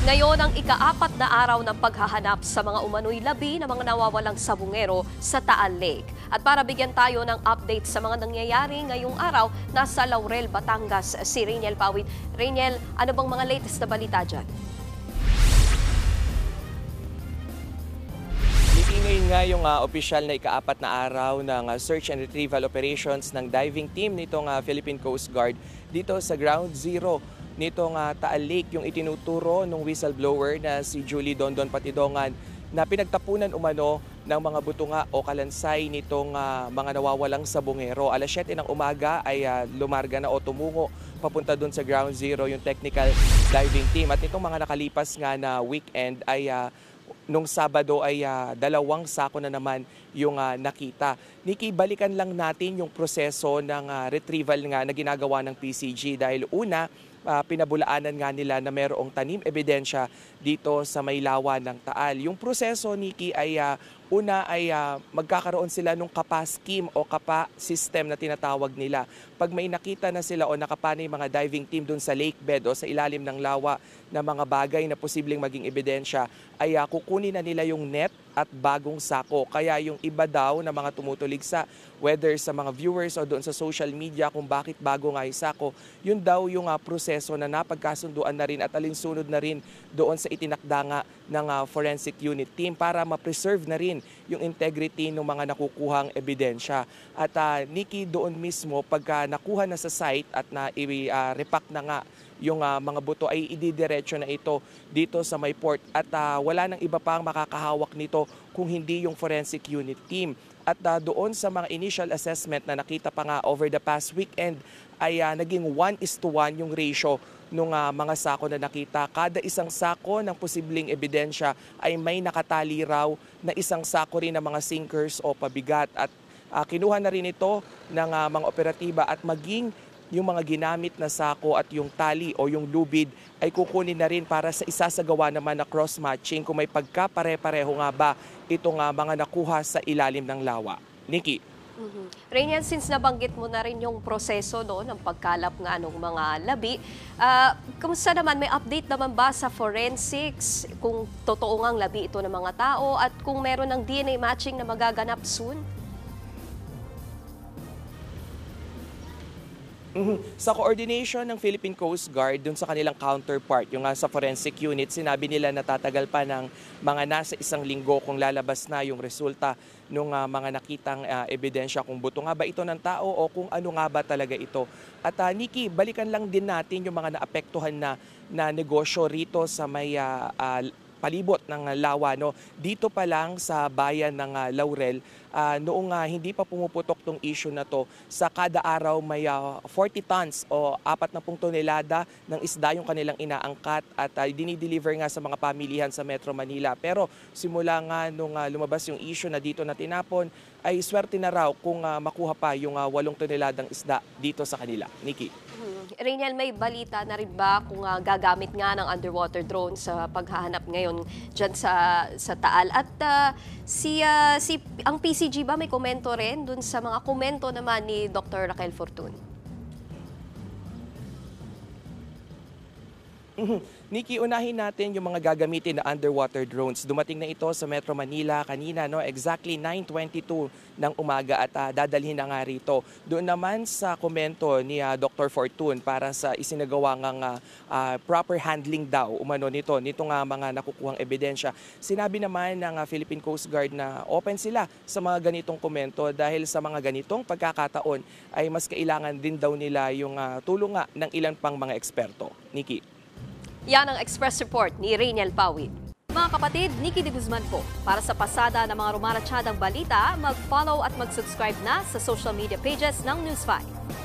Ngayon ang ika-4 na araw ng paghahanap sa mga umano'y labi ng mga nawawalang sabungero sa Taal Lake. At para bigyan tayo ng update sa mga nangyayari ngayong araw, nasa Laurel, Batangas si Rainiel Pawid. Rainiel, ano bang mga latest na balita dyan? Ngayon nga yung opisyal na ika-4 na araw ng search and retrieval operations ng diving team nitong Philippine Coast Guard dito sa Ground Zero nitong Taal Lake, yung itinuturo ng whistleblower na si Julie Dondon Patidongan na pinagtapunan umano ng mga butunga o kalansay nitong mga nawawalang sabungero. Alas 7 ng umaga ay lumarga na o tumungo papunta doon sa Ground Zero yung technical diving team. At nitong mga nakalipas nga na weekend ay nung Sabado ay 2 sako na naman yung nakita. Nikki, balikan lang natin yung proseso ng retrieval nga na ginagawa ng PCG dahil una, pinabulaanan nga nila na mayroong tanim ebidensya dito sa Maylawa ng Taal. Yung proseso, Nikki, ay una ay magkakaroon sila ng kapa scheme o kapa system na tinatawag nila. Pag may nakita na sila o nakapanay mga diving team dun sa lake bed o sa ilalim ng lawa na mga bagay na posibleng maging ebidensya, ay kukunin na nila yung net at bagong sako. Kaya yung iba daw na mga tumutulig sa whether sa mga viewers o doon sa social media kung bakit bago nga yung sako, yun daw yung proseso na napagkasunduan na rin at alinsunod na rin doon sa itinakda nga ng forensic unit team para ma-preserve na rin yung integrity ng mga nakukuhang ebidensya. At Nikki, doon mismo pagka nakuha na sa site at na i-repack na nga yung mga buto ay ididiretso na ito dito sa may port at wala nang iba pang makakahawak nito kung hindi yung forensic unit team. At doon sa mga initial assessment na nakita pa nga over the past weekend ay naging 1:1 yung ratio ng mga sako na nakita. Kada isang sako ng posibleng ebidensya ay may nakatali raw na isang sako rin ng mga sinkers o pabigat. At kinuha na rin ito ng mga operatiba at maging yung mga ginamit na sako at yung tali o yung lubid ay kukunin na rin para sa isasagawa naman na cross-matching kung may pagkapare-pareho nga ba itong mga nakuha sa ilalim ng lawa. Nikki. Rainiel, since nabanggit mo na rin yung proseso ng pagkalap nga ng mga labi, kamusta naman, may update naman ba sa forensics kung totoo ngang labi ito ng mga tao at kung meron ng DNA matching na magaganap soon? Sa coordination ng Philippine Coast Guard dun sa kanilang counterpart, yung sa forensic unit, sinabi nila na tatagal pa ng mga nasa 1 linggo kung lalabas na yung resulta ng mga nakitang ebidensya kung buto nga ba ito ng tao o kung ano nga ba talaga ito. At Nikki, balikan lang din natin yung mga naapektuhan na negosyo rito sa may palibot ng lawa. No? Dito pa lang sa bayan ng Laurel, noong hindi pa pumuputok tong issue na to, sa kada araw may 40 tons o 40 tonelada ng isda yung kanilang inaangkat at dinideliver nga sa mga pamilihan sa Metro Manila. Pero simula nga nung lumabas yung issue na dito na tinapon, ay swerte na raw kung makuha pa yung 8 toneladang isda dito sa kanila. Nikki. Rainiel, may balita na rin ba kung gagamit nga ng underwater drone sa paghahanap ngayon dyan sa Taal? At ang PCG ba may komento rin dun sa mga komento naman ni Dr. Raquel Fortun? Nikki, unahin natin yung mga gagamitin na underwater drones. Dumating na ito sa Metro Manila kanina, no? Exactly 9:22 ng umaga at dadalhin na nga rito. Doon naman sa komento ni Dr. Fortun para sa isinagawa ng proper handling daw umano nito nga mga nakukuhang ebidensya. Sinabi naman ng Philippine Coast Guard na open sila sa mga ganitong komento dahil sa mga ganitong pagkakataon ay mas kailangan din daw nila yung tulong nga ng ilan pang mga eksperto. Nikki. Yan ang Express Report ni Rainiel Pawid. Mga kapatid, Nikki de Guzman po. Para sa pasada ng mga rumaratsyadang balita, mag-follow at mag-subscribe na sa social media pages ng News 5.